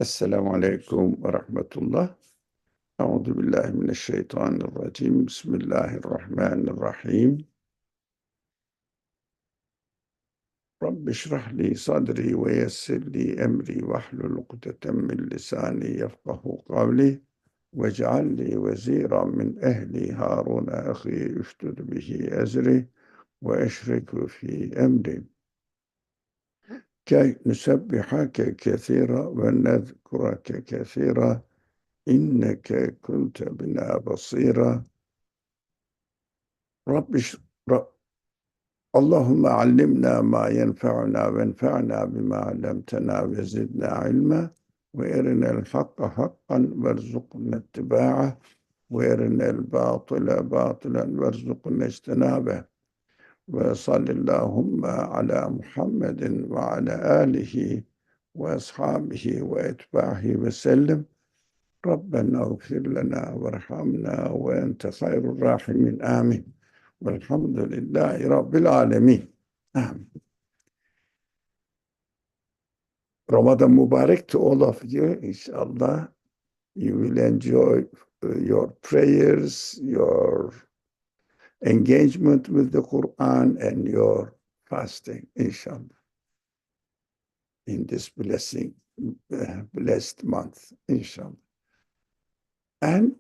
Esselamu Aleyküm ve Rahmetullah. Euzu billahi mineşşeytanirracim. Bismillahirrahmanirrahim. Rabbi şrah li sadri ve yessir li emri vahlul ukdeten min lisani yefkahu kavli ve ceal li veziran min ehli Harun ahi üştüd bihi ezri ve eşriku fi emri. Kay nusebbihake kethira ve nezkurake kethira. İnneke kunte bina basira. Allahümme allimna ma yenfa'una ve enfa'na bima allamtena ve zidna ilma ve erinel hakka hakkan verzukna ittiba'ah ve erinel batıla batılan verzukna ijtinabah ve sallallahu ala Muhammedin ve ala alihi ve ashabihi ve etbahi ve sellem. Rabbena gfir lena verhamna ve ente hayrul rahimin. Amin. Velhamdülillahi Rabbil alemin. Amin. Ramadan mübarek to all of you. Inshallah, you will enjoy your prayers, your engagement with the Quran, and your fasting, inshallah, in this blessed month, inshallah. And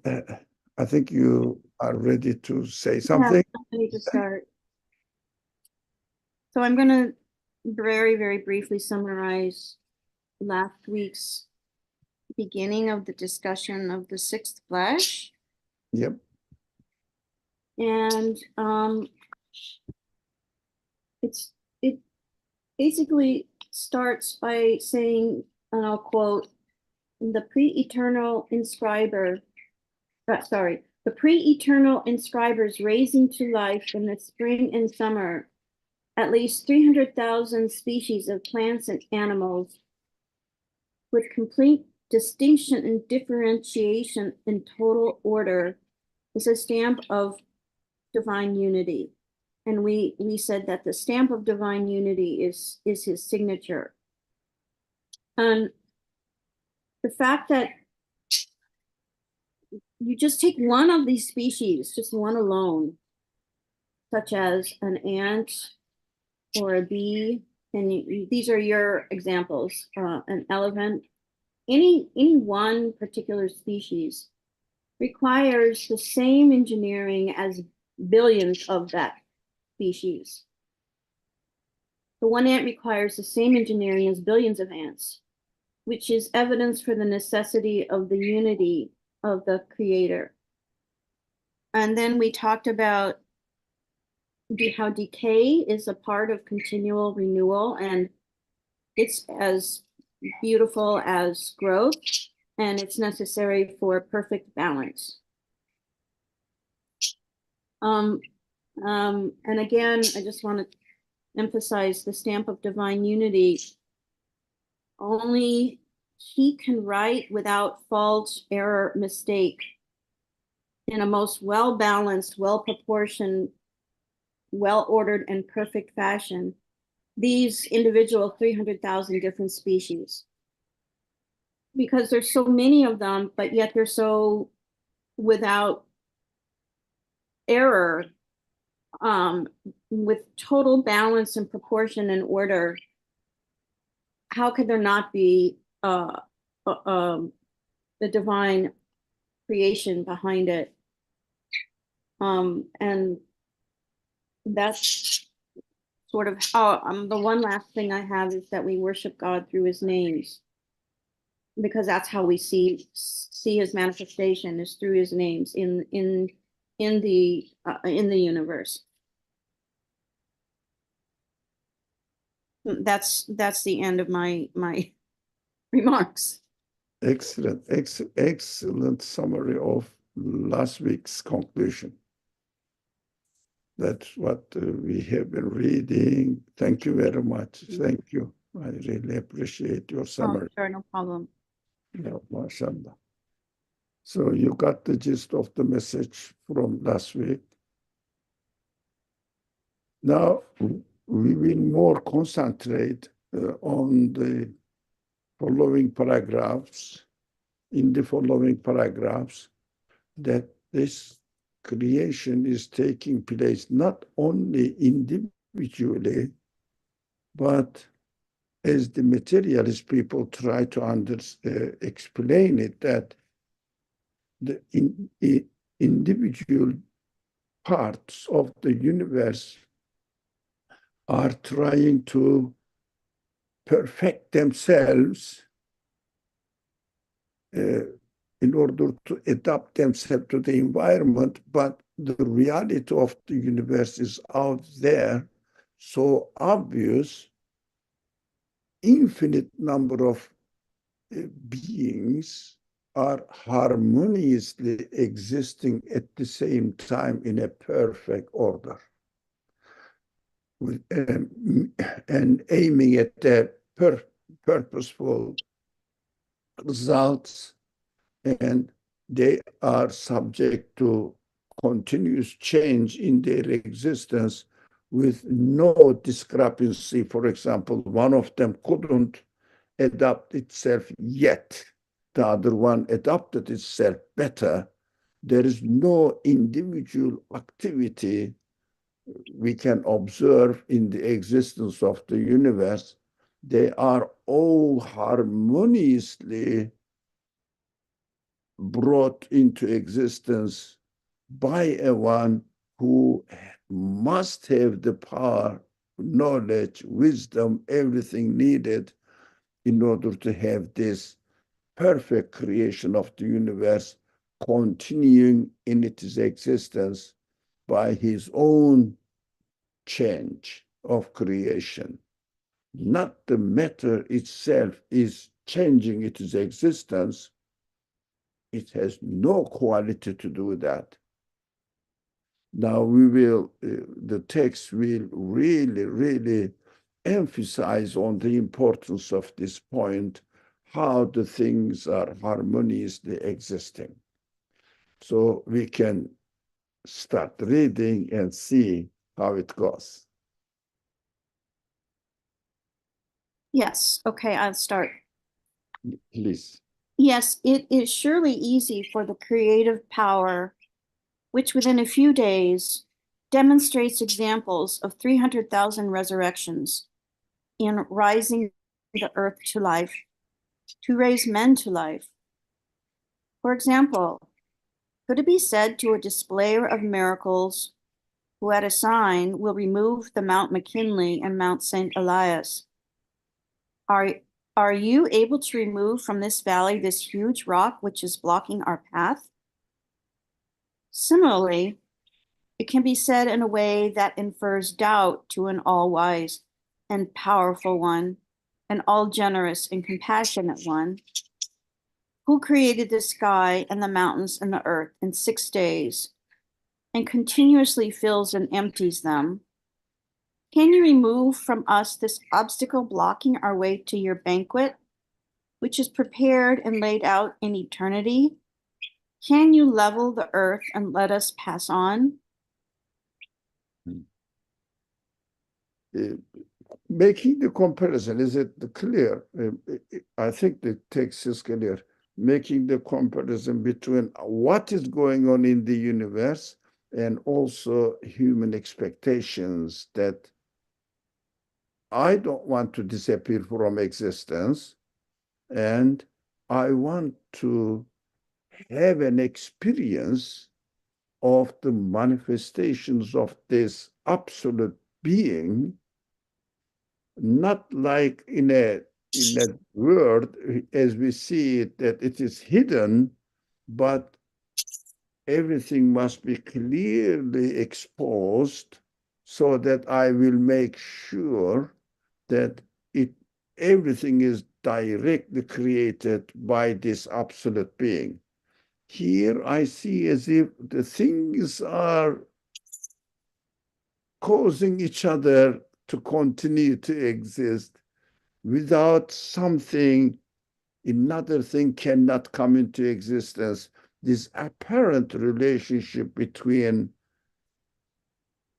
I think you are ready to say something. Yeah, I'm ready to start. So I'm going to very, very briefly summarize last week's beginning of the discussion of the sixth flesh. Yep. And it basically starts by saying, and I'll quote, the pre-eternal inscribers raising to life in the spring and summer at least 300,000 species of plants and animals with complete distinction and differentiation in total order is a stamp of divine unity. And we said that the stamp of divine unity is his signature. And the fact that you just take one of these species, just one alone, such as an ant or a bee, and these are your examples, an elephant, any one particular species requires the same engineering as billions of that species. The one ant requires the same engineering as billions of ants, which is evidence for the necessity of the unity of the creator. And then we talked about how decay is a part of continual renewal, and it's as beautiful as growth, and it's necessary for perfect balance. And again, I just want to emphasize the stamp of divine unity. Only he can write without fault, error, mistake in a most well-balanced, well-proportioned, well-ordered, and perfect fashion these individual 300,000 different species. Because there's so many of them, but yet they're so without error, with total balance and proportion and order. How could there not be the divine creation behind it? And that's sort of how the one last thing I have is that we worship God through his names, because that's how we see his manifestation is through his names in the universe. That's the end of my remarks. Excellent summary of last week's conclusion. That's what we have been reading. Thank you very much. Thank you. I really appreciate your summary. Oh, sure, no problem. Yeah, mashallah. So you got the gist of the message from last week. Now we will more concentrate on the following paragraphs, in the following paragraphs, that this creation is taking place not only individually, but as the materialist people try to explain it, that the individual parts of the universe are trying to perfect themselves in order to adapt themselves to the environment, but the reality of the universe is out there, so obvious, infinite number of beings are harmoniously existing at the same time in a perfect order, and aiming at the purposeful results, and they are subject to continuous change in their existence with no discrepancy. For example, one of them couldn't adapt itself yet. The other one adapted itself better. There is no individual activity we can observe in the existence of the universe. They are all harmoniously brought into existence by a one who must have the power, knowledge, wisdom, everything needed in order to have this perfect creation of the universe continuing in its existence by his own change of creation. Not the matter itself is changing its existence. It has no quality to do that. Now the text will really, really emphasize on the importance of this point, how the things are harmoniously existing. So we can start reading and see how it goes. Yes, okay, I'll start. Please. Yes, it is surely easy for the creative power, which within a few days demonstrates examples of 300,000 resurrections in rising the earth to life, to raise men to life. For example, could it be said to a displayer of miracles who at a sign will remove the Mount McKinley and Mount St. Elias? Are you able to remove from this valley this huge rock which is blocking our path? Similarly, it can be said in a way that infers doubt to an all-wise and powerful one, an all-generous and compassionate one, who created the sky and the mountains and the earth in 6 days and continuously fills and empties them. Can you remove from us this obstacle blocking our way to your banquet, which is prepared and laid out in eternity? Can you level the earth and let us pass on? Making the comparison, is it clear? I think the text is clear. Making the comparison between what is going on in the universe and also human expectations, that I don't want to disappear from existence, and I want to have an experience of the manifestations of this absolute being, not like in a world as we see it, that it is hidden, but everything must be clearly exposed, so that I will make sure that everything is directly created by this absolute being. Here I see as if the things are causing each other to continue to exist. Without something, another thing cannot come into existence. This apparent relationship between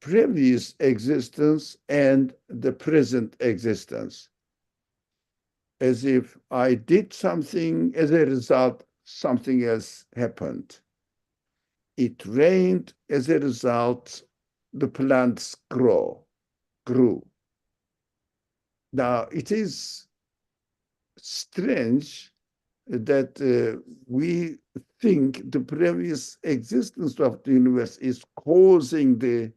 previous existence and the present existence. as if I did something, as a result, something else happened. It rained, as a result, the plants grew. Now, it is strange that we think the previous existence of the universe is causing the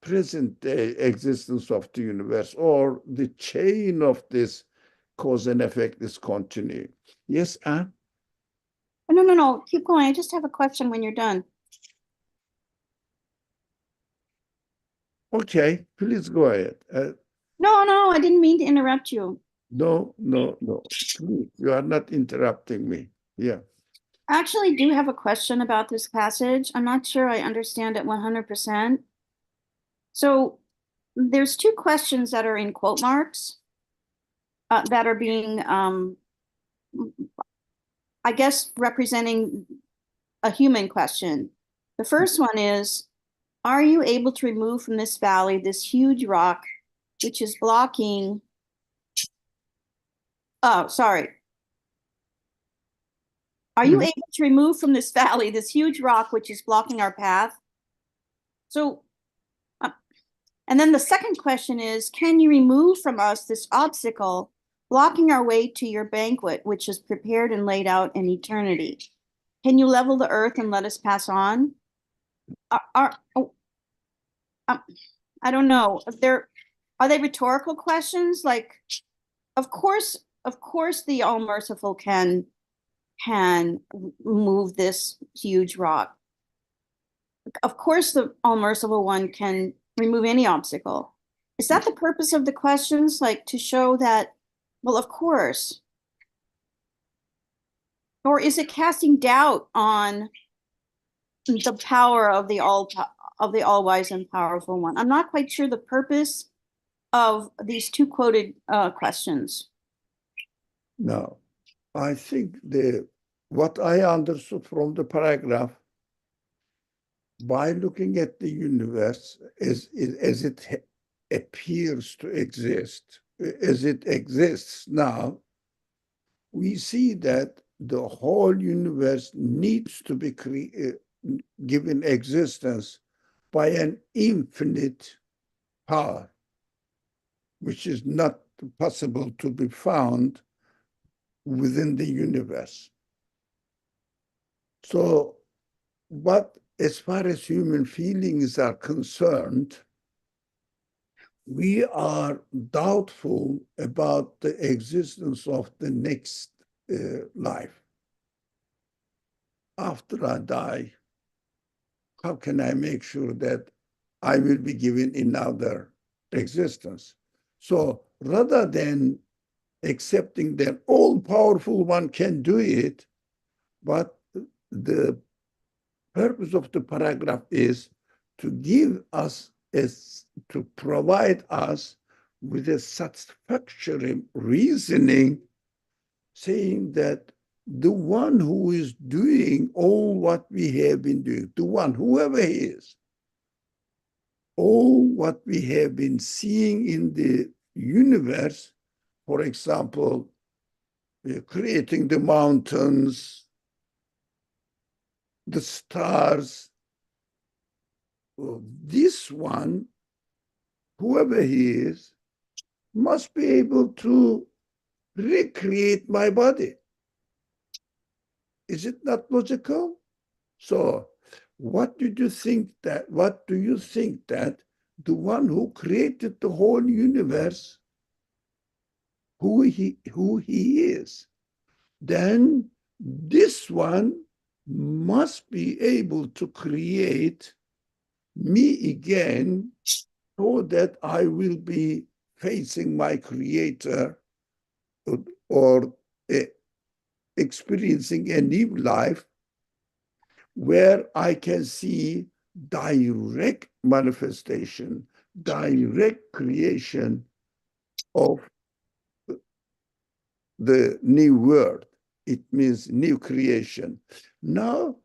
present day existence of the universe, or the chain of this cause and effect is continuing. Yes, Anne? No. Keep going. I just have a question when you're done. Okay, please go ahead. No, I didn't mean to interrupt you. No. Please, you are not interrupting me. Yeah. I actually do have a question about this passage. I'm not sure I understand it 100%. So there's two questions that are in quote marks that are being, I guess, representing a human question. The first one is, are you able to remove from this valley this huge rock which is blocking? Oh, sorry. Are you able to remove from this valley this huge rock which is blocking our path? So, and then the second question is, can you remove from us this obstacle blocking our way to your banquet, which is prepared and laid out in eternity? Can you level the earth and let us pass on? I don't know. Are they rhetorical questions? Like, of course, the all merciful can move this huge rock. Of course, the all merciful one can remove any obstacle. Is that the purpose of the questions? Like to show that, well, of course. Or is it casting doubt on the power of the all wise and powerful one? I'm not quite sure the purpose of these two quoted questions. No, I think what I understood from the paragraph, by looking at the universe as it appears to exist, as it exists now, we see that the whole universe needs to be given existence by an infinite power, which is not possible to be found within the universe. So, but as far as human feelings are concerned, we are doubtful about the existence of the next life. After I die, how can I make sure that I will be given another existence? So rather than accepting that all-powerful one can do it, but the purpose of the paragraph is to give us, to provide us with a satisfactory reasoning, saying that the one who is doing all what we have been doing, the one, whoever he is, all what we have been seeing in the universe, for example, creating the mountains, the stars, this one, whoever he is, must be able to recreate my body. Is it not logical? So what do you think that the one who created the whole universe, who he is, then this one must be able to create me again, so that I will be facing my creator, or experiencing a new life where I can see direct manifestation, direct creation of the new world. It means new creation. Now,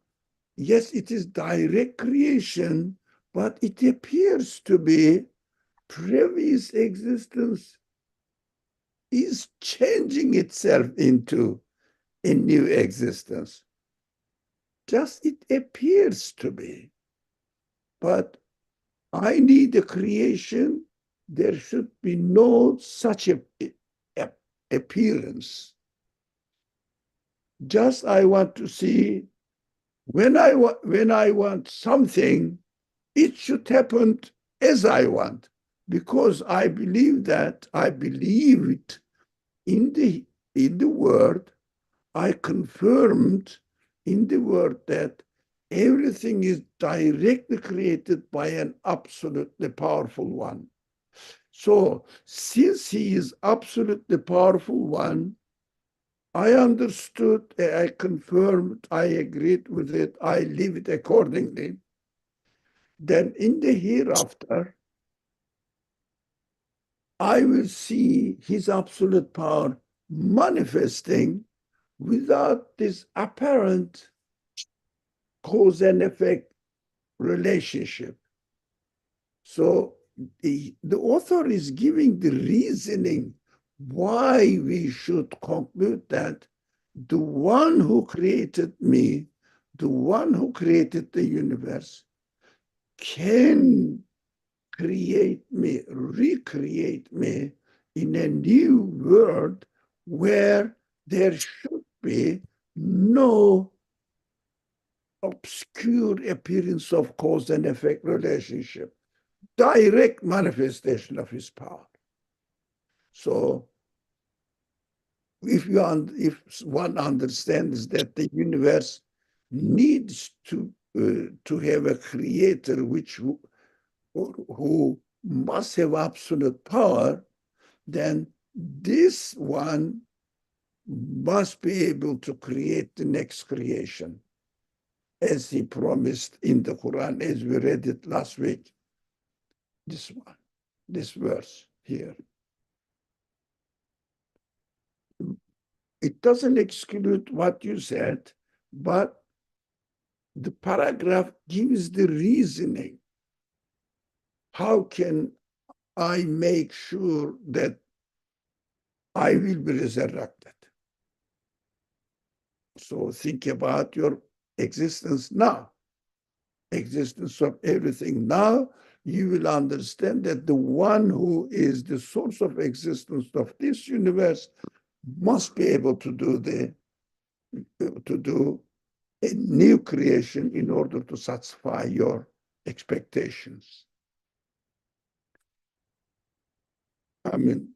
yes, it is direct creation, but it appears to be previous existence is changing itself into a new existence. Just it appears to be. But I need a creation. There should be no such appearance. Just I want to see when I want something, it should happen as I want, because I believe that I believed in the word. I confirmed in the word that everything is directly created by an absolutely powerful one. So since he is absolutely powerful one, I understood, I confirmed, I agreed with it, I lived accordingly. Then in the hereafter, I will see his absolute power manifesting without this apparent cause and effect relationship. So the author is giving the reasoning why we should conclude that the one who created me, the one who created the universe, can create me, recreate me in a new world where there should be no obscure appearance of cause and effect relationship, direct manifestation of his power. So if one understands that the universe needs to have a creator who must have absolute power, then this one must be able to create the next creation, as he promised in the Quran, as we read it last week. This verse here. It doesn't exclude what you said, but the paragraph gives the reasoning. How can I make sure that I will be resurrected? So think about your existence now, existence of everything now. You will understand that the one who is the source of existence of this universe must be able to do a new creation in order to satisfy your expectations. I mean,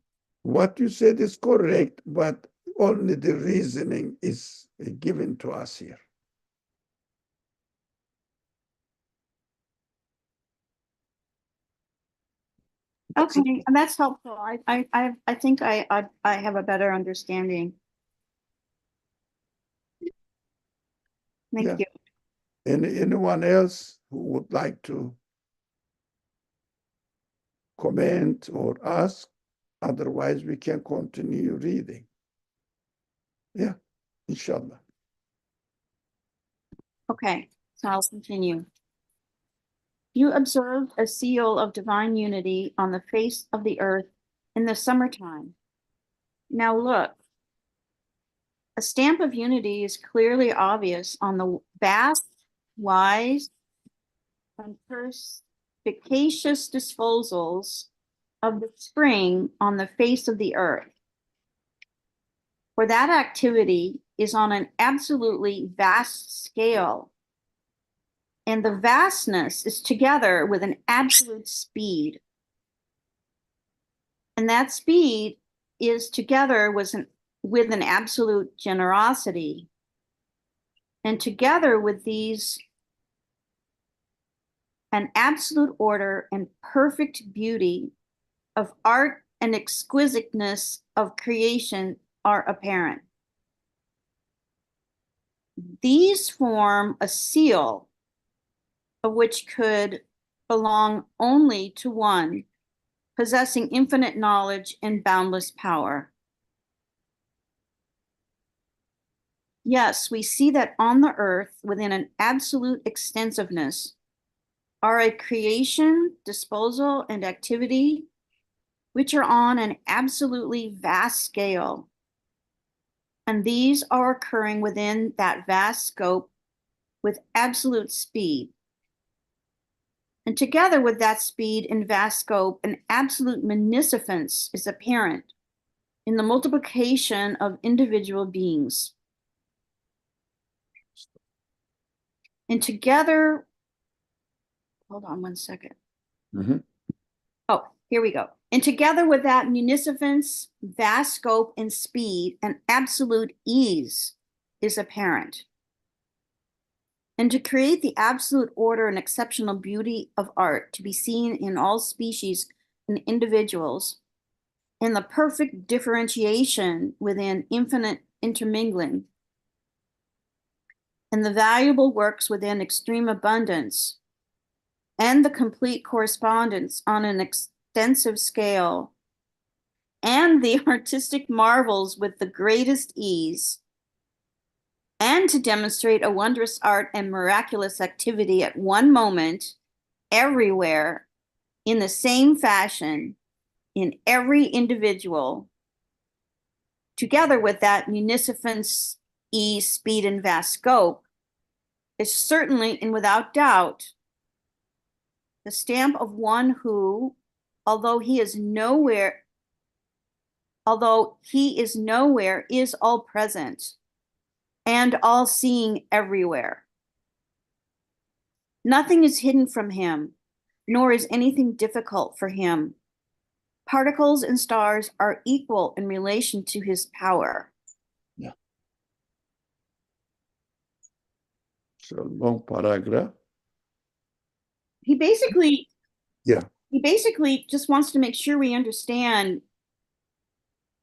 what you said is correct, but only the reasoning is given to us here. Okay, and that's helpful. I think I have a better understanding. Thank Yeah. you. Anyone else who would like to comment or ask? Otherwise, we can continue reading. Yeah, inshallah. Okay, so I'll continue. You observed a seal of divine unity on the face of the earth in the summertime. Now look, a stamp of unity is clearly obvious on the vast, wise, and perspicacious disposals of the spring on the face of the earth. For that activity is on an absolutely vast scale, and the vastness is together with an absolute speed. And that speed is together with an absolute generosity. And together with these, an absolute order and perfect beauty of art and exquisiteness of creation are apparent. These form a seal of which could belong only to one possessing infinite knowledge and boundless power. Yes, we see that on the earth, within an absolute extensiveness, are a creation, disposal, and activity which are on an absolutely vast scale. And these are occurring within that vast scope with absolute speed. And together with that speed and vast scope, an absolute munificence is apparent in the multiplication of individual beings. And together, hold on one second. Oh, here we go. And together with that munificence, vast scope and speed, and absolute ease is apparent. And to create the absolute order and exceptional beauty of art to be seen in all species and individuals, and the perfect differentiation within infinite intermingling, and the valuable works within extreme abundance, and the complete correspondence on an extensive scale, and the artistic marvels with the greatest ease, and to demonstrate a wondrous art and miraculous activity at one moment, everywhere, in the same fashion, in every individual, together with that munificence, ease, speed, and vast scope, is certainly and without doubt the stamp of one who, although he is nowhere, is all present and all seeing everywhere. Nothing is hidden from him, nor is anything difficult for him. Particles and stars are equal in relation to his power. Yeah. So long paragraph. He basically Yeah. just wants to make sure we understand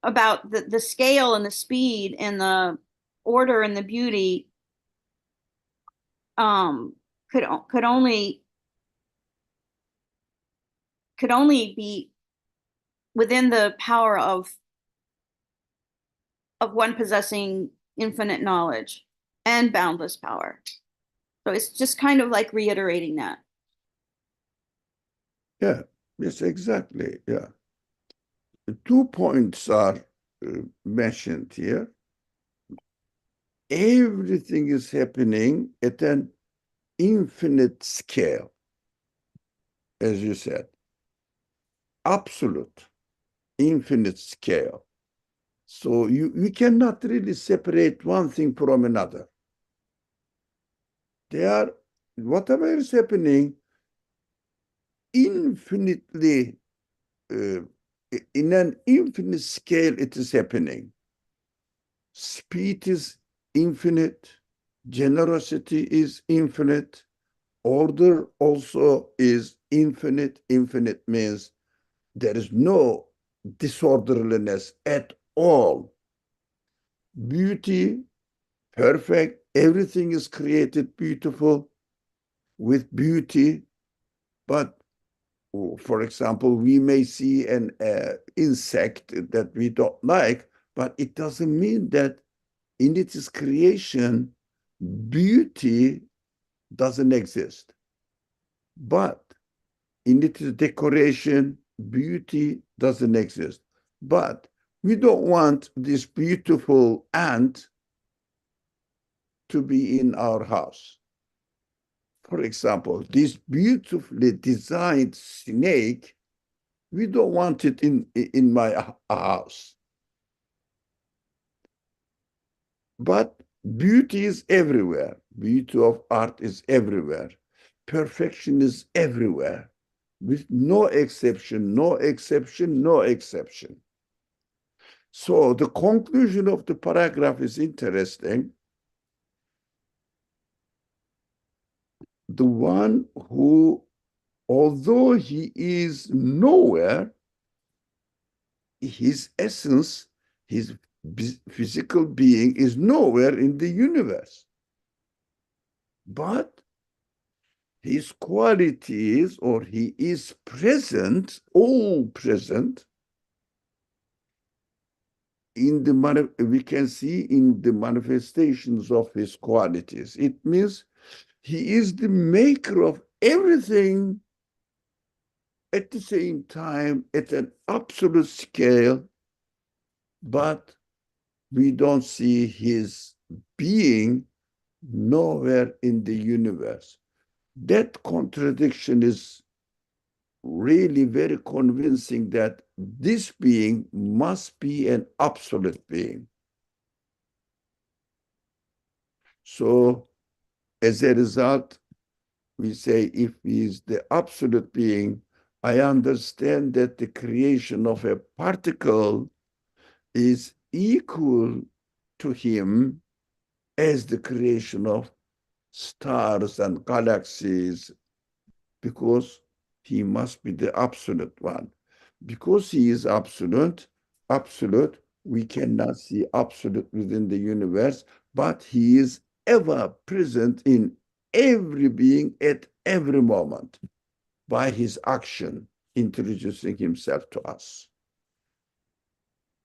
about the scale and the speed and the order and the beauty could only be within the power of one possessing infinite knowledge and boundless power. So it's just kind of like reiterating that. Yeah, yes, exactly. Yeah. 2 points are mentioned here. Everything is happening at an infinite scale, as you said. Absolute, infinite scale. So you cannot really separate one thing from another. They are, whatever is happening, infinitely, in an infinite scale, it is happening. Speed is infinite, generosity is infinite, order also is infinite. Infinite means there is no disorderliness at all. Beauty, perfect, everything is created beautiful with beauty, but for example, we may see an insect that we don't like, but it doesn't mean that in its creation, beauty doesn't exist. But in its decoration, beauty doesn't exist. But we don't want this beautiful ant to be in our house. For example, this beautifully designed snake, we don't want it in my house. But beauty is everywhere. Beauty of art is everywhere. Perfection is everywhere, with no exception, no exception, no exception. So the conclusion of the paragraph is interesting. The one who, although he is nowhere, his essence, his physical being is nowhere in the universe. But his qualities, or he is present, all present, in the we can see in the manifestations of his qualities. It means he is the maker of everything at the same time at an absolute scale, but we don't see his being nowhere in the universe. That contradiction is really very convincing that this being must be an absolute being. So as a result, we say if he is the absolute being, I understand that the creation of a particle is equal to him as the creation of stars and galaxies, because he must be the absolute one. Because he is absolute, we cannot see absolute within the universe, but he is ever present in every being at every moment by his action, introducing himself to us.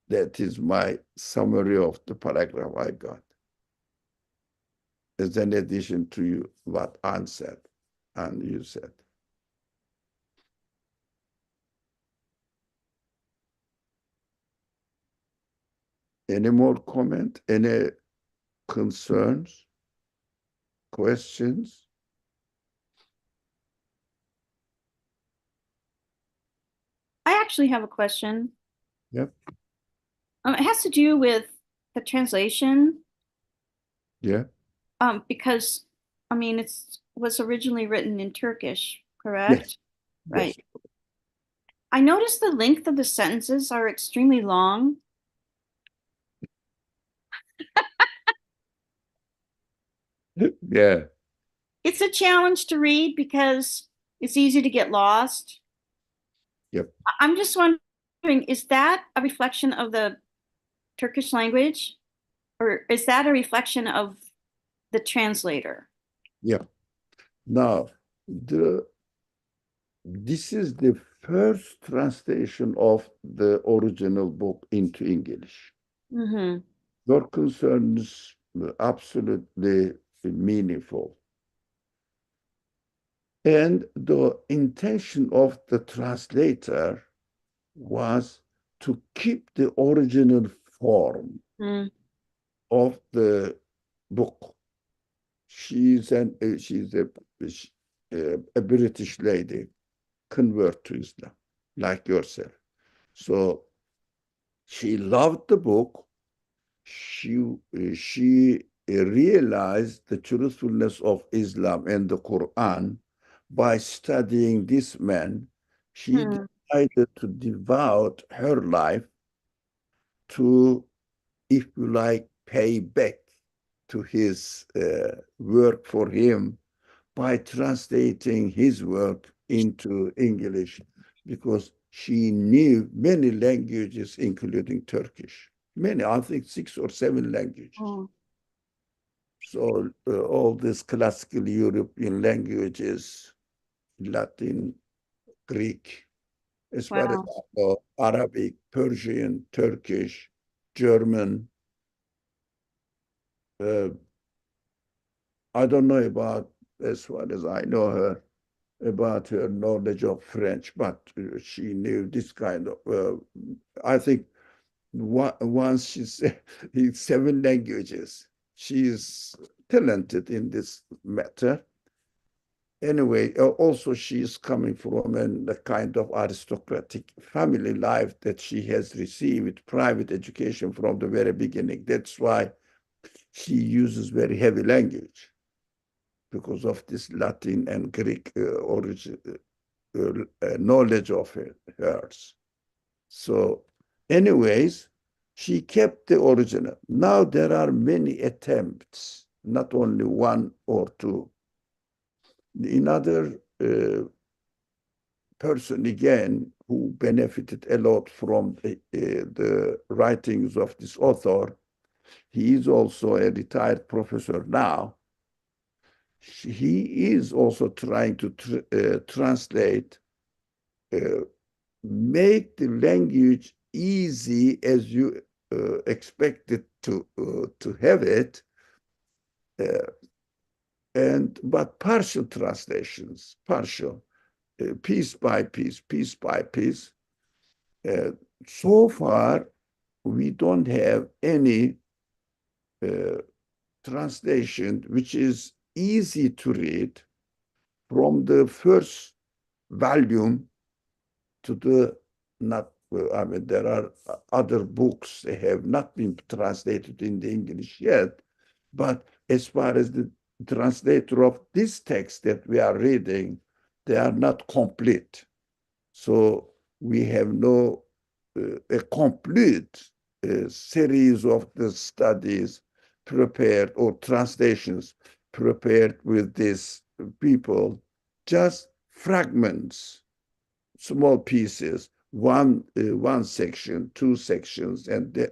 That is my summary of the paragraph I got, as an addition to what Anne said and you said. Any more comment? Any concerns? Questions? I actually have a question. Yep. It has to do with the translation. Yeah. Because I mean it was originally written in Turkish, Yes. correct? Yes. Right. I noticed the length of the sentences are extremely long. Yeah. It's a challenge to read because it's easy to get lost. Yep. I'm just wondering, is that a reflection of the Turkish language, or is that a reflection of the translator? Yeah. Now, this is the first translation of the original book into English. Mm-hmm. Your concern is absolutely meaningful. And the intention of the translator was to keep the original form Mm. of the book. She's a British lady, convert to Islam, like yourself. So she loved the book. She realized the truthfulness of Islam and the Quran by studying this man. She Hmm. decided to devote her life to, if you like, pay back to his work for him by translating his work into English, because she knew many languages, including Turkish. Many, I think 6 or 7 languages. Oh, So all these classical European languages, Latin, Greek, as far as wow. I know, Arabic, Persian, Turkish, German. Uh, I don't know about, as far as I know her, about her knowledge of French, but she knew this kind of, I think once she said 7 languages. She is talented in this matter. Anyway, also she is coming from a kind of aristocratic family life that she has received private education from the very beginning. That's why she uses very heavy language, because of this Latin and Greek origin, knowledge of hers. So, anyways, she kept the original. Now there are many attempts, not only one or two. Another person, again, who benefited a lot from the writings of this author, he is also a retired professor now. He is also trying to translate, uh, make the language easy as you expect it to have it, uh, but partial translations, partial. piece by piece, piece by piece. So far, we don't have any translation which is easy to read from the first volume to the not. I mean, there are other books that have not been translated in the English yet, but as far as the translator of this text that we are reading, they are not complete. So we have no a complete series of the studies prepared or translations prepared with these people, just fragments, small pieces, one section, two sections, and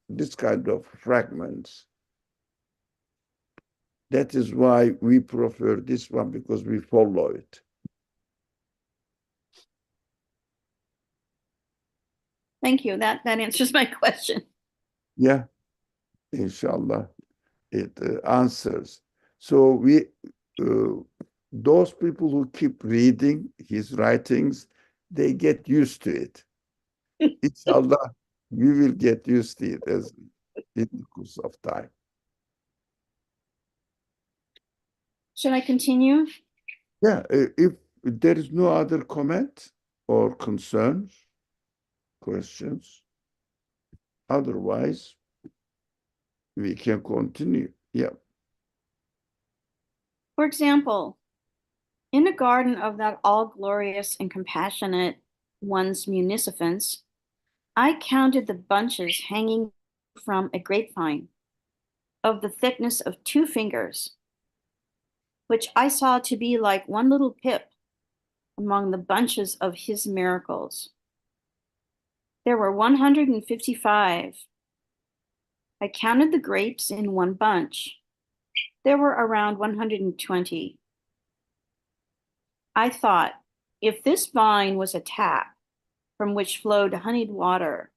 this kind of fragments. That is why we prefer this one, because we follow it. Thank you. That answers my question. Yeah, inshallah, it answers. So we, those people who keep reading his writings, they get used to it. Inshallah, we will get used to it as in the course of time. Should I continue? Yeah, if there is no other comment or concerns, questions, otherwise we can continue. Yeah. For example, in a garden of that all-glorious and compassionate one's munificence, I counted the bunches hanging from a grapevine of the thickness of 2 fingers, which I saw to be like one little pip among the bunches of his miracles. There were 155. I counted the grapes in one bunch. There were around 120. I thought, if this vine was a tap from which flowed honeyed water,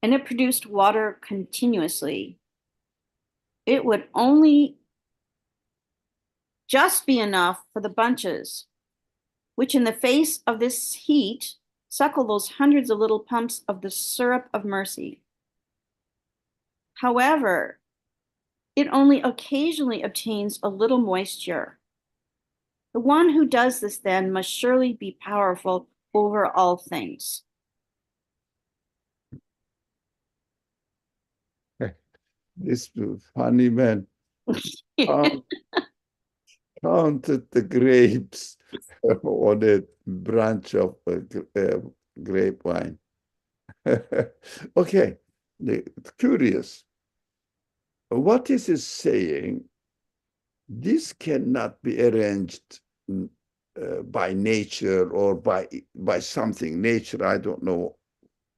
and it produced water continuously, it would only just be enough for the bunches, which in the face of this heat suckle those hundreds of little pumps of the syrup of mercy. However, it only occasionally obtains a little moisture. The one who does this then must surely be powerful over all things. This funny man counted the grapes on a branch of grapevine. Okay, curious. What is it saying? This cannot be arranged by nature or by something. Nature, I don't know.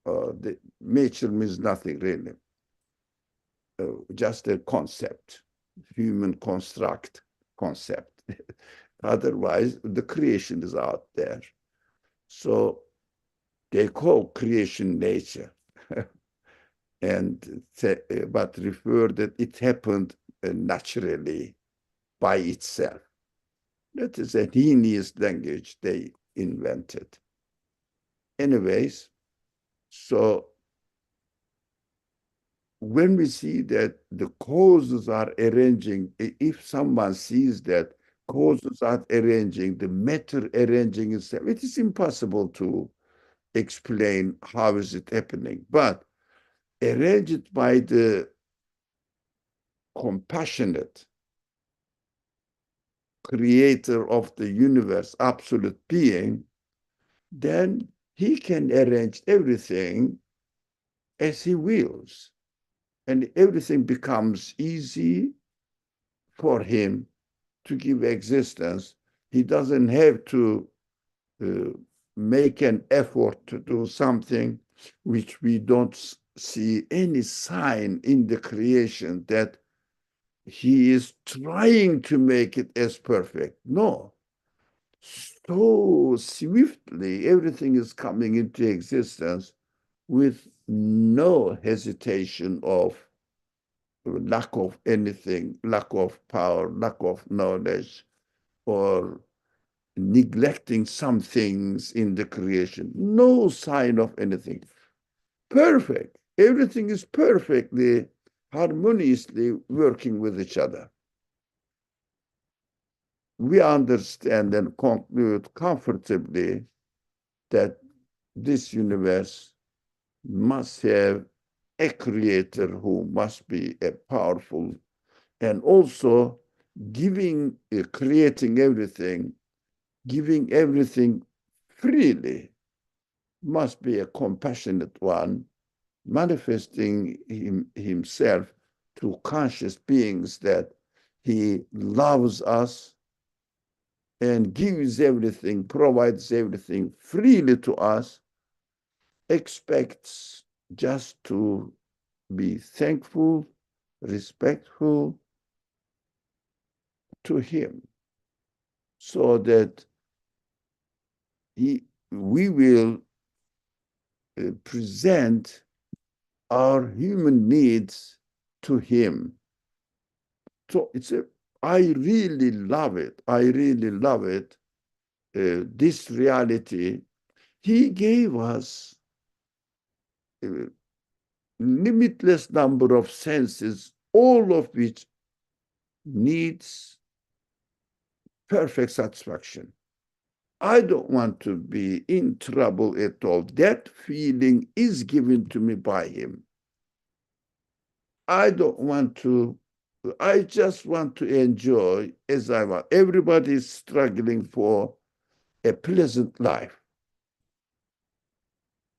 The nature means nothing really. Just a concept, human construct concept. Otherwise, the creation is out there. So they call creation nature, and but refer that it happened naturally by itself. That is a heinous language they invented. Anyways, so when we see that the causes are arranging, if someone sees that causes are arranging, the matter arranging itself, it is impossible to explain how is it happening. But arrange it by the compassionate creator of the universe, absolute being, then he can arrange everything as he wills. And everything becomes easy for him to give existence. He doesn't have to make an effort to do something which we don't see any sign in the creation that he is trying to make it as perfect. No. So swiftly, everything is coming into existence with no hesitation of lack of anything, lack of power, lack of knowledge, or neglecting some things in the creation. No sign of anything. Perfect. Everything is perfectly, harmoniously working with each other. We understand and conclude comfortably that this universe must have a creator who must be a powerful, and also creating everything, giving everything freely, must be a compassionate one, manifesting himself to conscious beings that he loves us and gives everything, provides everything freely to us, expects just to be thankful, respectful to him, so that we will present our human needs to him. So I really love it. I really love it. This reality, he gave us a limitless number of senses, all of which needs perfect satisfaction. I don't want to be in trouble at all. That feeling is given to me by him. I don't want to, I just want to enjoy as I want. Everybody is struggling for a pleasant life.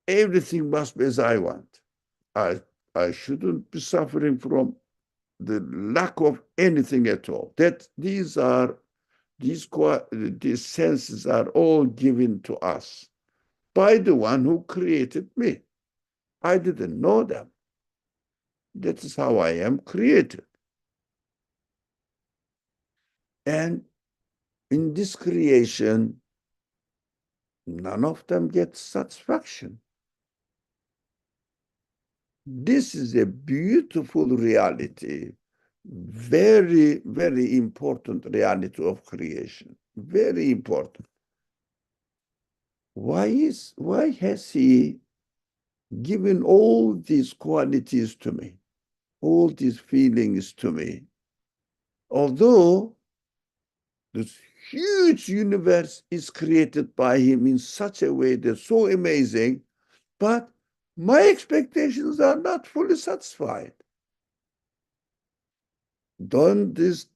Everything must be as I want. I shouldn't be suffering from the lack of anything at all. These senses are all given to us by the one who created me. I didn't know them. That is how I am created. And in this creation, none of them get satisfaction. This is a beautiful reality, very, very important reality of creation, very important. Why has he given all these qualities to me, all these feelings to me? Although this huge universe is created by him in such a way that's so amazing, but my expectations are not fully satisfied. This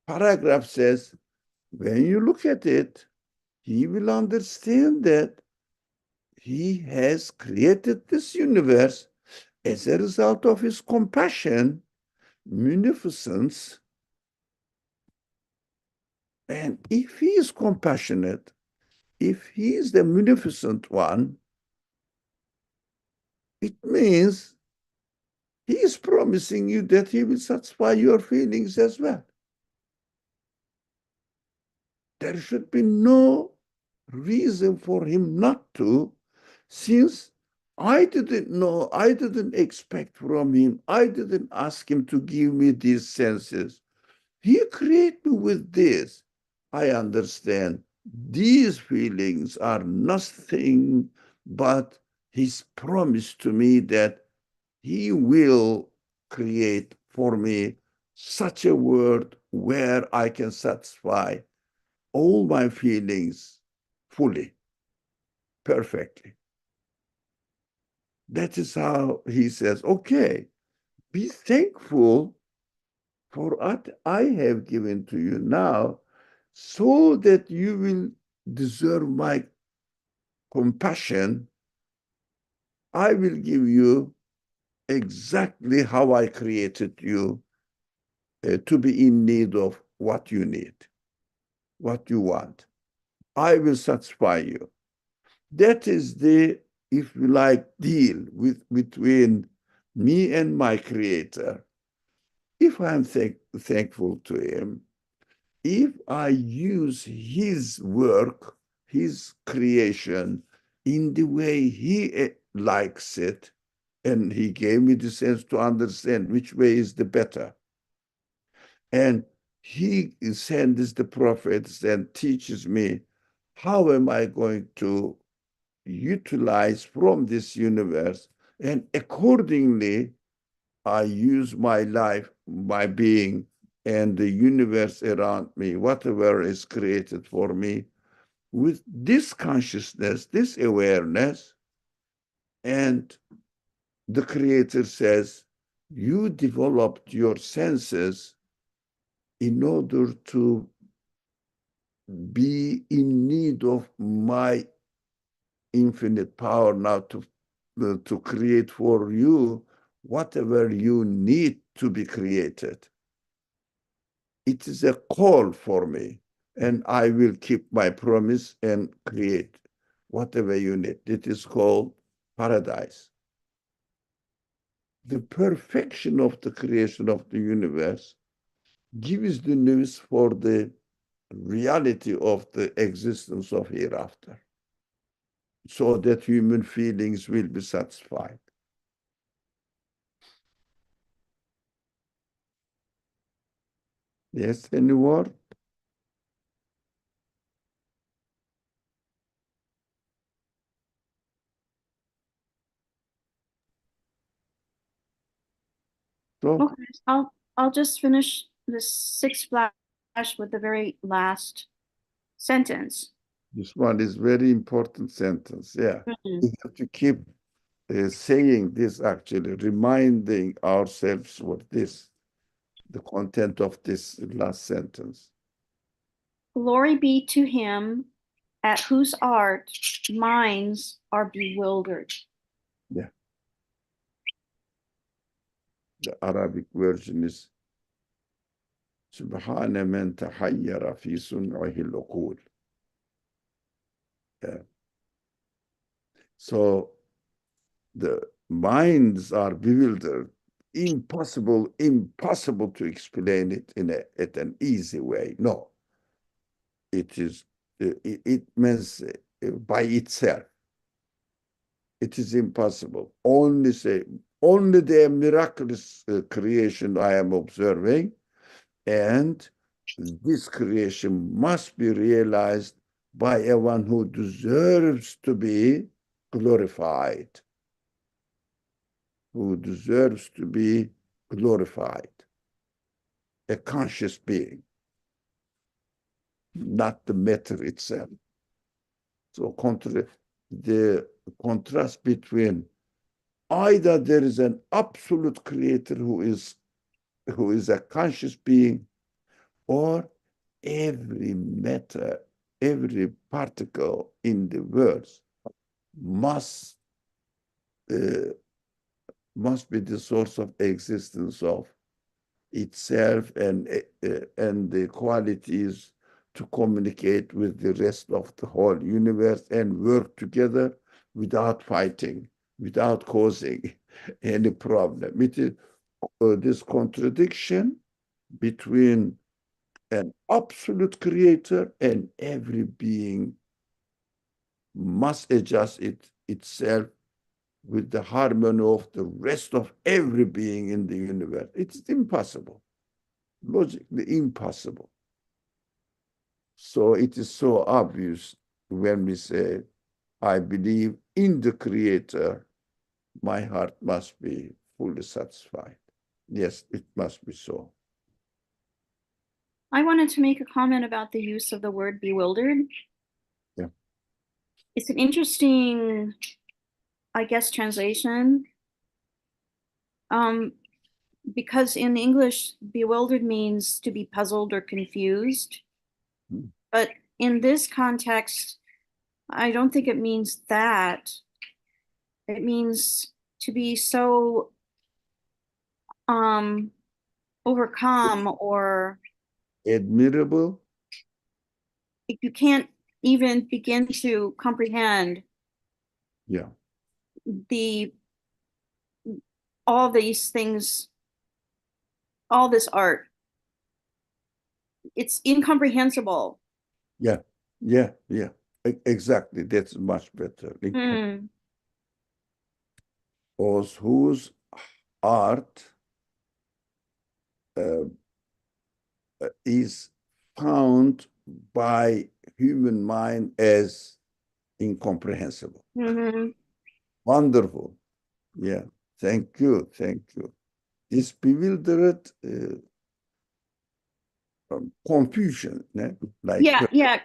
paragraph says, when you look at it, he will understand that he has created this universe as a result of his compassion, munificence. And if he is compassionate, if he is the munificent one, it means he is promising you that he will satisfy your feelings as well. There should be no reason for him not to, since I didn't know, I didn't expect from him, I didn't ask him to give me these senses. He created me with this. I understand these feelings are nothing but his promise to me that he will create for me such a world where I can satisfy all my feelings fully, perfectly. That is how he says, okay, be thankful for what I have given to you now, so that you will deserve my compassion. I will give you exactly how I created you to be in need of what you need, what you want. I will satisfy you. That is the, if you like, deal between me and my creator. If I'm thankful to him, if I use his work, his creation, in the way he likes it, and he gave me the sense to understand which way is the better. And he sends the prophets and teaches me how am I going to utilize from this universe, and accordingly I use my life, my being, and the universe around me, whatever is created for me, with this consciousness, this awareness. And the Creator says, you developed your senses in order to be in need of my infinite power now to create for you whatever you need to be created. It is a call for me, and I will keep my promise and create whatever you need. It is called paradise. The perfection of the creation of the universe gives the news for the reality of the existence of hereafter, so that human feelings will be satisfied. Yes, any word? So Okay, I'll just finish this sixth flash with the very last sentence. this one is very important sentence. Yeah, Mhm. we have to keep saying this, actually, reminding ourselves what this, the content of this last sentence. Glory be to him at whose art minds are bewildered. Yeah, the Arabic version is سبحان من تحير في صنعه العقول. Yeah. So the minds are bewildered. Impossible to explain it in an easy way. No, it means by itself. It is impossible. Only the miraculous creation I am observing, and this creation must be realized by a one who deserves to be glorified, who deserves to be glorified, a conscious being, not the matter itself. So the contrast between either there is an absolute creator who is a conscious being, or every matter, every particle in the world must uh, must be the source of existence of itself, and the qualities to communicate with the rest of the whole universe and work together without fighting, without causing any problem. It is this contradiction between an absolute creator and every being must adjust itself with the harmony of the rest of every being in the universe. It's impossible, logically impossible. So it is so obvious when we say, I believe in the creator, my heart must be fully satisfied. Yes, it must be so. I wanted to make a comment about the use of the word bewildered. Yeah. It's an interesting, I guess, translation. Because in English, bewildered means to be puzzled or confused. Mm. But in this context, I don't think it means that. It means to be so um overcome, or Admirable. you can't even begin to comprehend Yeah. the all these things, all this art. It's incomprehensible. Yeah. Yeah. Yeah. Exactly. That's much better. Hmm. Whose art uh, is found by human mind as incomprehensible. Mhm. Wonderful. Yeah. Thank you. Thank you. This bewildered confusion, like Yeah.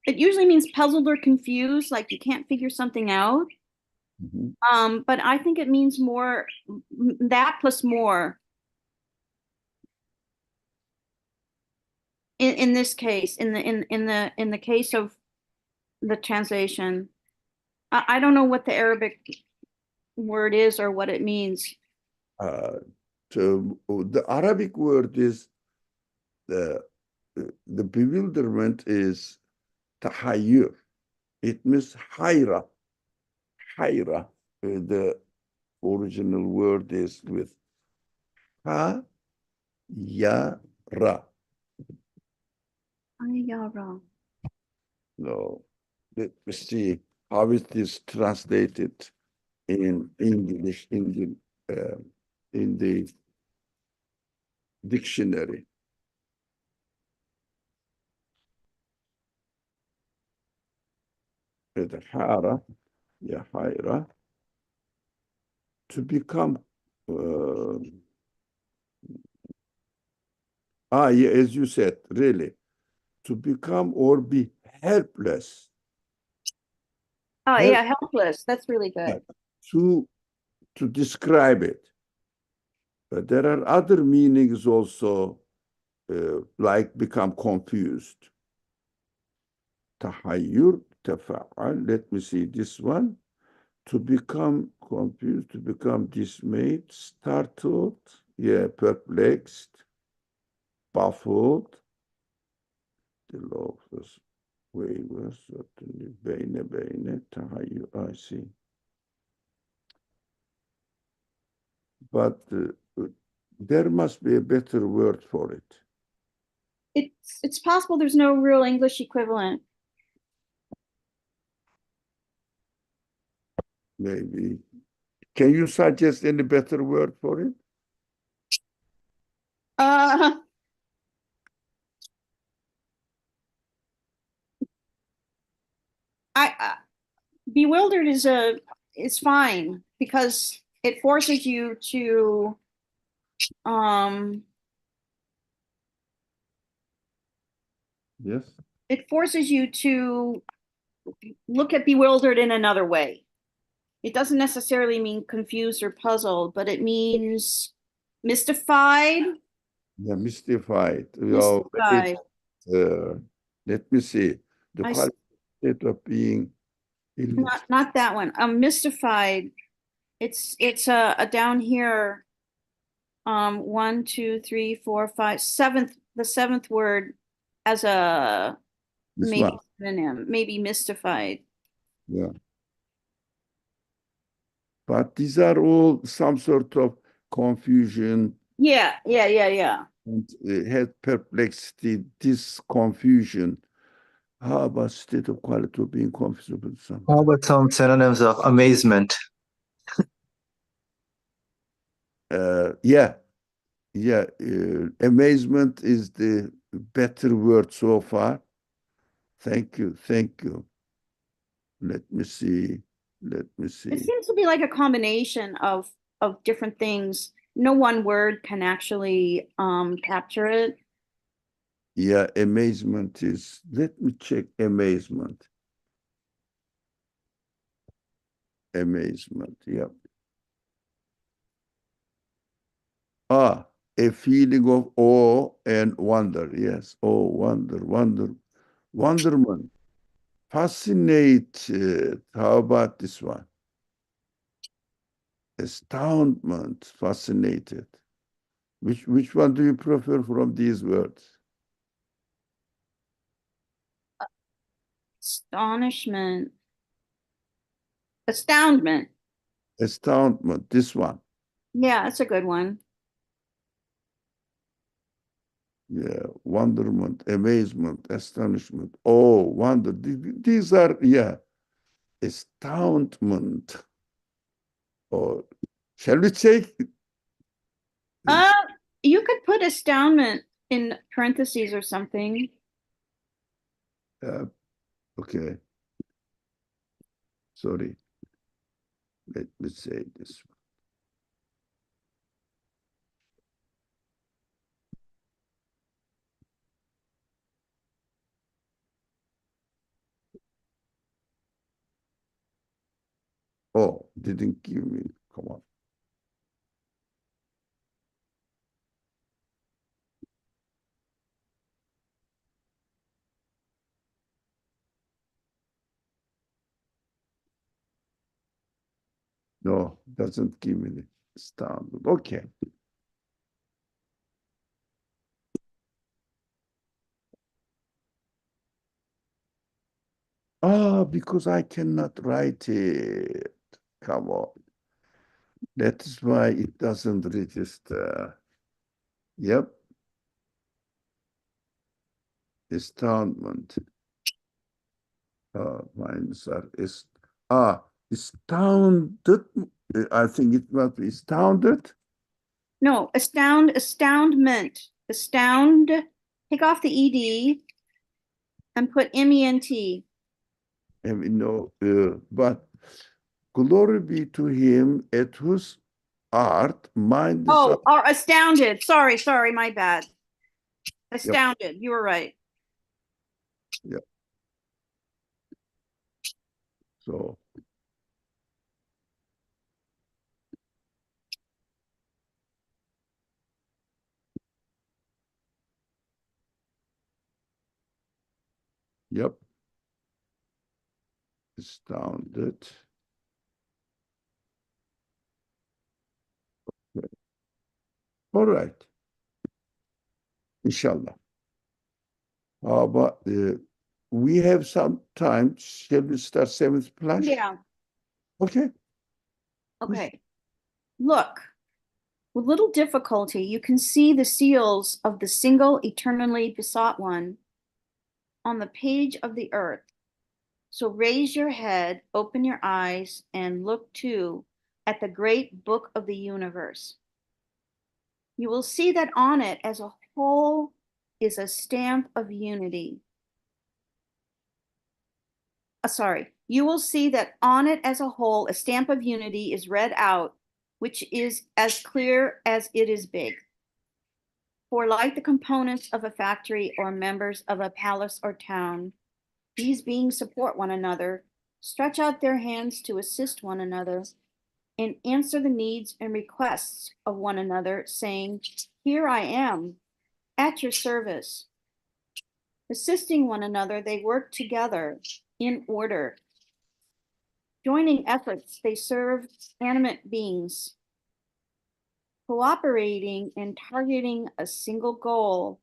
It usually means puzzled or confused, like you can't figure something out. Mhm. But I think it means more that plus more in this case, in the case of the translation. I don't know what the Arabic word is or what it means. So the Arabic word is the bewilderment is tahayyur. It means hayra. Hayra. The original word is with ha ya ra. Ayara. No, let me see how it is translated in English in the dictionary. The hara, ya hayra, to become uh, yeah, as you said, really, to become or be helpless. Oh Help yeah, helpless. That's really good. to to describe it. But there are other meanings also, like become confused. Tahayyur, tafa'al. Let me see this one. To become confused, to become dismayed, startled, yeah, perplexed, baffled. The law of this waiver, certainly, beyne, tahayyur, I see. But there must be a better word for it. It's possible there's no real English equivalent. Maybe. Can you suggest any better word for it? Uh, I bewildered is fine because it forces you to um Yes. it forces you to look at bewildered in another way. It doesn't necessarily mean confused or puzzled, but it means mystified. Yeah, mystified. Oh, Mystified. let me see. The I quality state of being illiterate. not that one. Mystified. It's a down here. One, two, three, four, five, seventh. The seventh word as a This maybe one. synonym, maybe mystified. Yeah. But these are all some sort of confusion Yeah. and head perplexity, this confusion. How about state of quality of being confused with How something? about some synonyms of amazement? Yeah, yeah. Amazement is the better word so far. Thank you, thank you. Let me see. Let me It see. seems to be like a combination of different things. No one word can actually capture it. Yeah, amazement is. Let me check amazement. Amazement. Yeah. Ah, a feeling of awe and wonder. Yes. Oh, wonderment. Fascinated. How about this one? Astoundment. Fascinated. Which one do you prefer from these words? Astonishment, astoundment. Astoundment. This one. Yeah, that's a good one. Yeah, wonderment, amazement, astonishment. Oh, wonder. These are, yeah, astoundment. Or shall we say? Uh, you could put astoundment in parentheses or something. Okay. Sorry. Let's say this one. Oh, didn't give me. Come on. No, doesn't give me the standard. Okay. Ah, because I cannot write it. Come on. That is why it doesn't register. Yep. Astoundment. Mines are astounded. I think it must be astounded. No, astoundment. Astound, take off the ED and put MENT. And we know, but glory be to him at whose art mind is. Oh, or astounded. Sorry, my bad. Astounded. You were right. Yep. So. Yep. Astounded. Okay. All right. Inshallah. But we have some time. Shall we start seventh flash? Yeah. Okay. Okay. Look, with little difficulty, you can see the seals of the single eternally besought one on the page of the earth. So raise your head, open your eyes, and look too at the great book of the universe. You will see that on it as a whole is a stamp of unity. You will see that on it as a whole, a stamp of unity is read out, which is as clear as it is big. For like the components of a factory or members of a palace or town, these beings support one another, stretch out their hands to assist one another, and answer the needs and requests of one another, saying, "Here I am, at your service." Assisting one another, they work together in order. Joining efforts, they serve animate beings. Cooperating and targeting a single goal,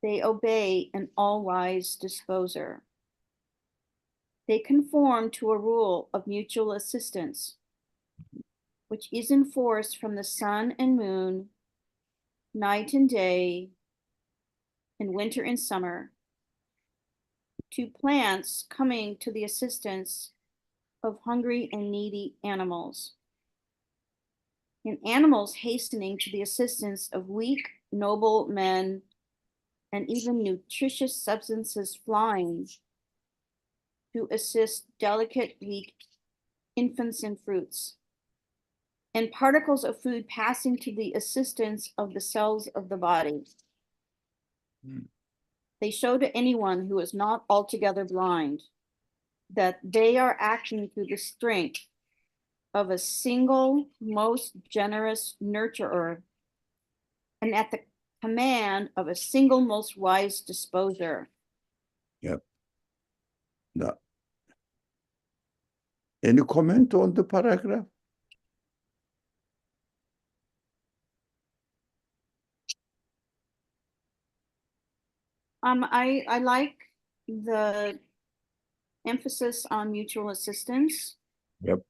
they obey an all-wise disposer. They conform to a rule of mutual assistance, which is enforced from the sun and moon, night and day, and winter and summer, to plants coming to the assistance of hungry and needy animals, and animals hastening to the assistance of weak, noble men, and even nutritious substances flying to assist delicate, weak infants and fruits, and particles of food passing to the assistance of the cells of the body. They show to anyone who is not altogether blind that they are acting through the strength of a single, most generous nurturer, and at the command of a single, most wise disposer. Yep. Now, any comment on the paragraph? I like the emphasis on mutual assistance. Yep.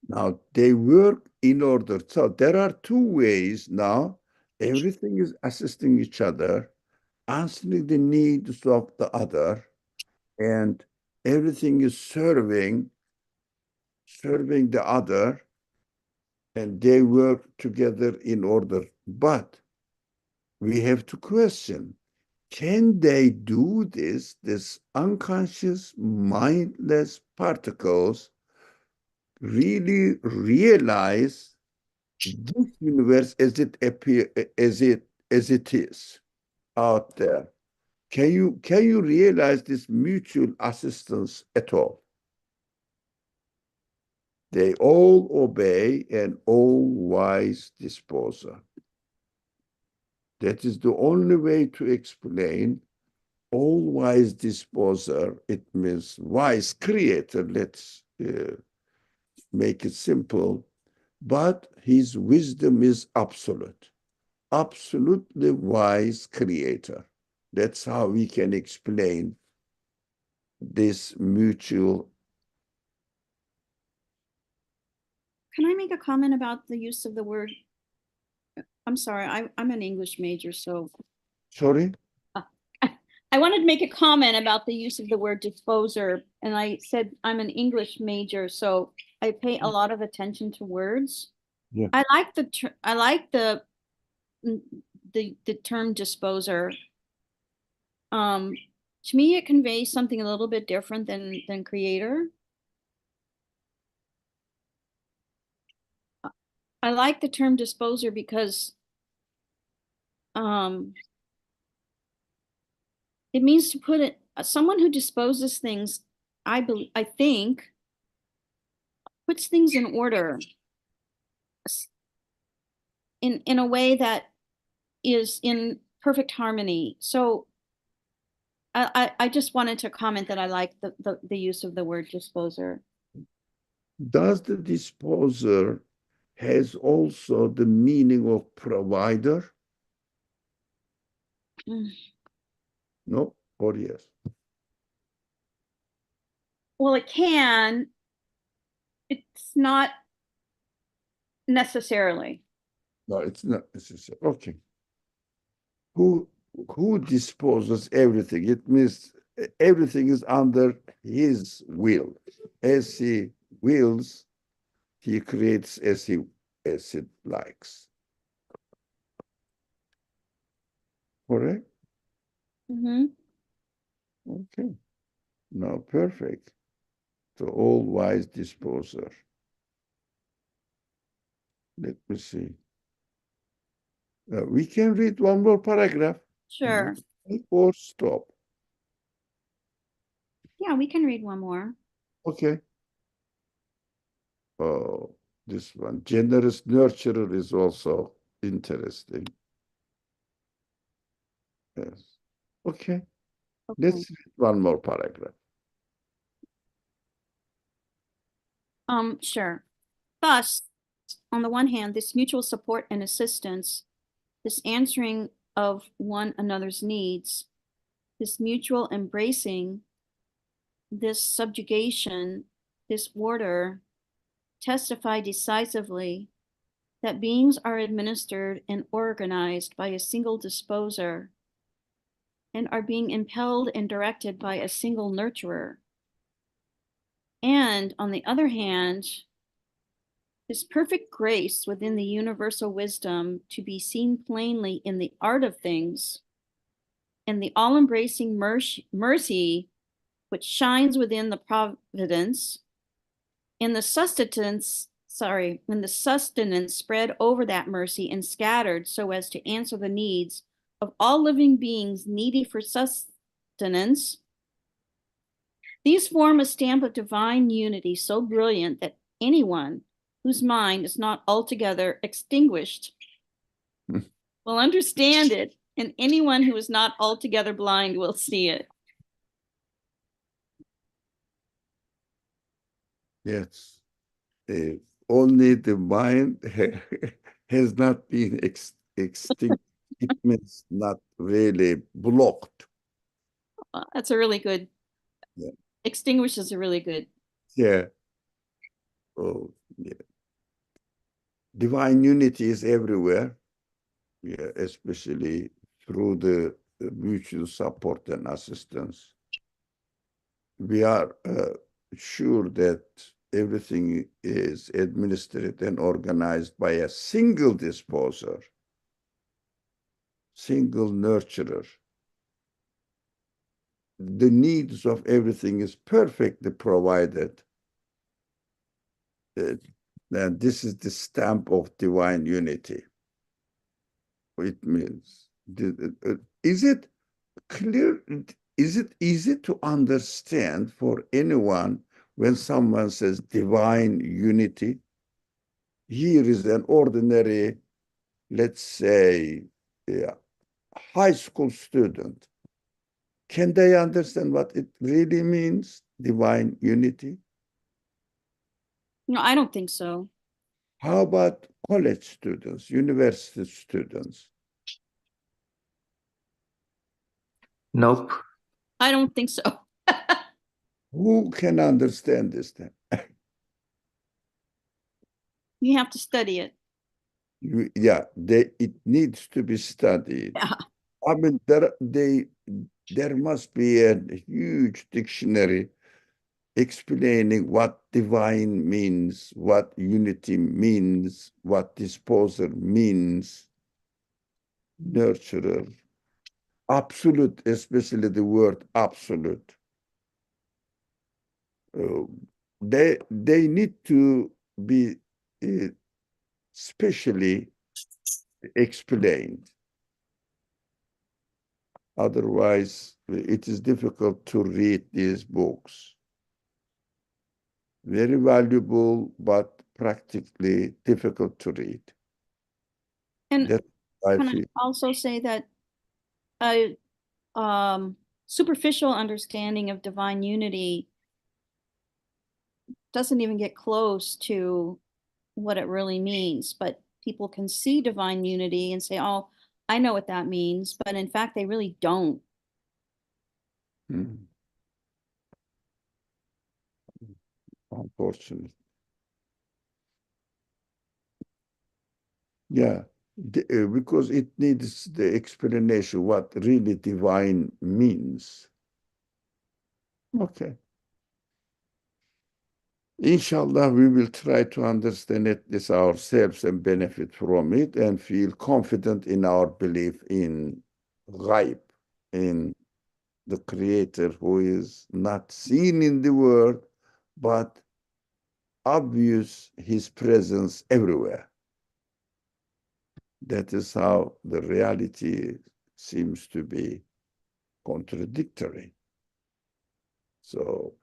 Now they work in order. So there are two ways now. Everything is assisting each other, answering the needs of the other, and everything is serving the other, and they work together in order. But we have to question, can they do this? This unconscious, mindless particles really realize this universe as it appear, as it is out there? Can you realize this mutual assistance at all? They all obey an all-wise disposer. That is the only way to explain all-wise disposer. It means wise creator. Let's make it simple. But his wisdom is absolute. Absolutely wise creator. That's how we can explain this mutual. Can I make a comment about the use of the word? I'm sorry, I'm an English major, so Sorry? I wanted to make a comment about the use of the word disposer, and I said I'm an English major, so I pay a lot of attention to words. Yeah. I like the term disposer. To me, it conveys something a little bit different than creator. I like the term disposer because it means to put it, someone who disposes things, I think, puts things in order in a way that is in perfect harmony. So I just wanted to comment that I like the use of the word disposer. Does the disposer has also the meaning of provider? Mm. No or yes? Well, it can. It's not necessarily. No, it's not necessary. Okay. Who disposes everything? It means everything is under his will. As he wills, he creates as he likes. Correct? Mm-hmm. Okay. No, perfect. The all-wise disposer. Let me see. We can read one more paragraph. Sure. Or stop. Yeah, we can read one more. Okay. Oh, this one. Generous nurturer is also interesting. Yes. Okay. Okay. Let's read one more paragraph. Sure. Thus, on the one hand, this mutual support and assistance, this answering of one another's needs, this mutual embracing, this subjugation, this order, testify decisively that beings are administered and organized by a single disposer and are being impelled and directed by a single nurturer. And on the other hand, this perfect grace within the universal wisdom to be seen plainly in the art of things and the all-embracing mercy which shines within the providence and the sustenance spread over that mercy and scattered so as to answer the needs of all living beings needy for sustenance. These form a stamp of divine unity so brilliant that anyone whose mind is not altogether extinguished will understand it, and anyone who is not altogether blind will see it. Yes. Only the mind has not been extinct. It means not really blocked. That's a really good, Yeah. extinguish is a really good. Yeah. Oh, yeah. Divine unity is everywhere. Yeah, especially through the mutual support and assistance. we are sure that everything is administered and organized by a single disposer, single nurturer. The needs of everything is perfectly provided. And this is the stamp of divine unity. It means, is it clear? Is it easy to understand for anyone when someone says divine unity? Here is an ordinary, let's say, high school student. Can they understand what it really means, divine unity? No, I don't think so. How about college students, university students? Nope. I don't think so. Who can understand this then? You have to study it. Yeah, it needs to be studied. Yeah. I mean, there must be a huge dictionary explaining what divine means, what unity means, what disposer means, nurturer, absolute, especially the word absolute. They need to be specially explained. Otherwise, it is difficult to read these books. Very valuable, but practically difficult to read. And That I can I feel. also say that a superficial understanding of divine unity doesn't even get close to what it really means, but people can see divine unity and say, oh, I know what that means, but in fact, they really don't. Unfortunately. Yeah, because it needs the explanation what really divine means. Okay. Inshallah, we will try to understand this ourselves and benefit from it and feel confident in our belief in ghaib, in the Creator who is not seen in the world, but obvious his presence everywhere. That is how the reality seems to be contradictory. So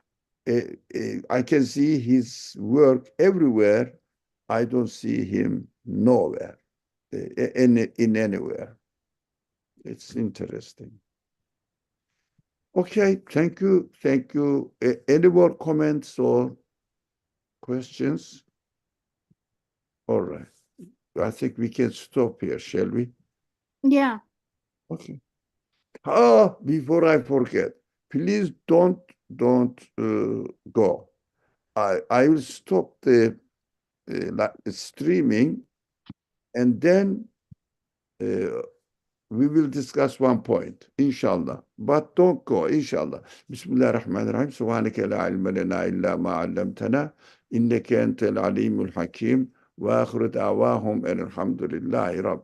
I can see his work everywhere. I don't see him nowhere, in anywhere. It's interesting. Okay, thank you. Thank you. Any more comments or questions? All right. I think we can stop here, shall we? Yeah. Okay. Before I forget, please don't go. I will stop the streaming, and then we will discuss one point, inshallah. But don't go, inshallah. Bismillahirrahmanirrahim. Subhaneke la ilma lana illa ma 'allamtana. Inneke entel alimul hakim. Wa akhiru da'wahum elhamdülillahi Rabb.